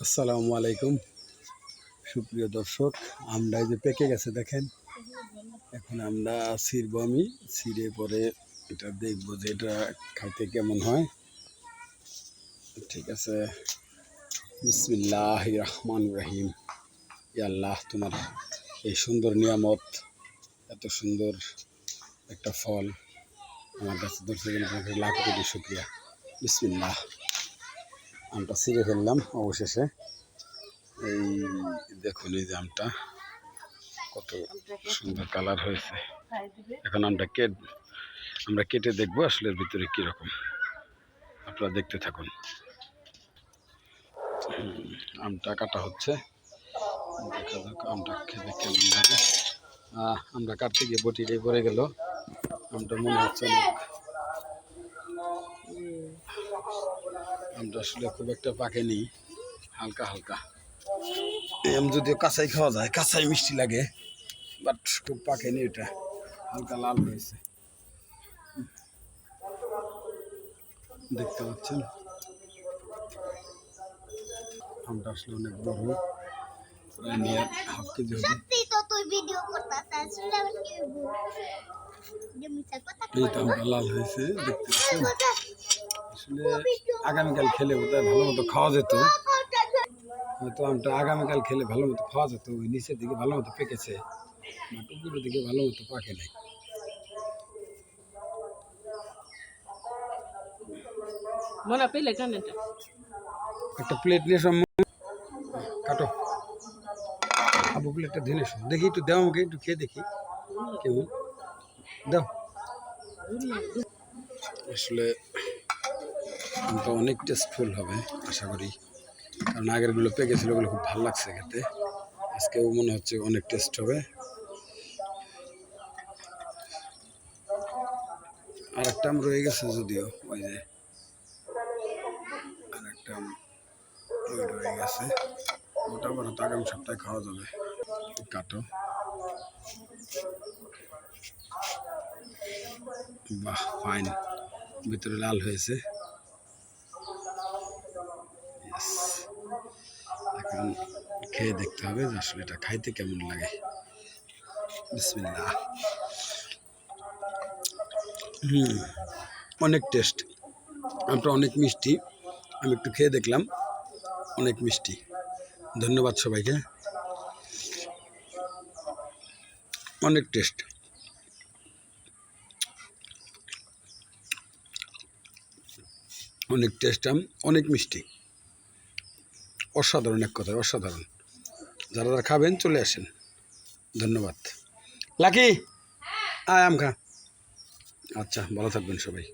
আসসালামু আলাইকুম সুপ্রিয় দর্শক, আমরা এই যে পেকে গেছে দেখেন। এখন আমরা ছিঁড়ব, আমি ছিঁড়ে পরে এটা দেখবো যে এটা খাইতে কেমন হয়। ঠিক আছে, বিসমিল্লাহির রহমানির রহিম। ইয়া আল্লাহ, তোমার এই সুন্দর নিয়ামত, এত সুন্দর একটা ফল আমার কাছে ধরছে, আপনাকে লাখ কোটি শুকরিয়া। বিসমিল্লাহ। আমটা ছিঁড়ে ফেললাম অবশেষে। এই দেখুন, এই যে আমটা কত সুন্দর কালার হয়েছে। এখন আমরা কেটে দেখবো আসলে এর ভিতরে কিরকম। আপনারা দেখতে থাকুন। আমটা কাটা হচ্ছে, দেখা যাক আমটা খেতে কেমন লাগে। আমরা কাটতে গিয়ে বটিটাই পড়ে গেল। আমটা মনে হচ্ছে আমটা আসলে খুব একটা পাকেনি, হালকা হালকা। আম যদিও কাঁচাই খাওয়া যায়, কাঁচাই মিষ্টি লাগে, বাট খুব পাকেনি, এটা হালকা লাল হয়েছে। দেখতে পাচ্ছেন আমটা আসলে অনেক বড়, প্রায় নিয়ে হাফ কেজি হবে। এই তো আমটা লাল হয়েছে, দেখতে পাচ্ছেন। আসলে আগামীকাল খেলে বোধহয় ভালো মতো খাওয়া যেত। হয়তো আমটা আগামীকাল খেলে ভালো মতো খাওয়া যেত। ওই নিচের দিকে ভালো মতো পেকেছে, বাট উপরের দিকে ভালো মতো পাকে নাই। একটা প্লেট নিয়ে কাটো, আবু প্লেটটা ঢেলে দেখি, একটু দাও আমাকে, একটু খেয়ে দেখি কেমন। দাও। আসলে আমটা অনেক টেস্টফুল হবে আশা করি, কারণ আগেরগুলো পেকেছিল, ওগুলো খুব ভালো লাগছে খেতে। আজকেও মনে হচ্ছে অনেক টেস্ট হবে। আর একটা আম রয়ে গেছে, যদিও ওই যে আর একটা আম রয়ে গেছে, ওটা আবার হয়তো আগামী সপ্তাহে খাওয়া যাবে। কাটো। বাহ, ফাইন, ভিতরে লাল হয়েছে। এখন খেয়ে দেখতে হবে যে আসলে এটা খাইতে কেমন লাগে। বিসমিল্লাহ। অনেক টেস্ট, আমটা অনেক মিষ্টি। আমি একটু খেয়ে দেখলাম, অনেক মিষ্টি। ধন্যবাদ সবাইকে। অনেক টেস্ট, অনেক টেস্ট আম, অনেক মিষ্টি, অসাধারণ, এক কথায় অসাধারণ। যারা যারা খাবেন চলে আসেন। ধন্যবাদ। লাকি, আয় আম খা। আচ্ছা, ভালো থাকবেন সবাই।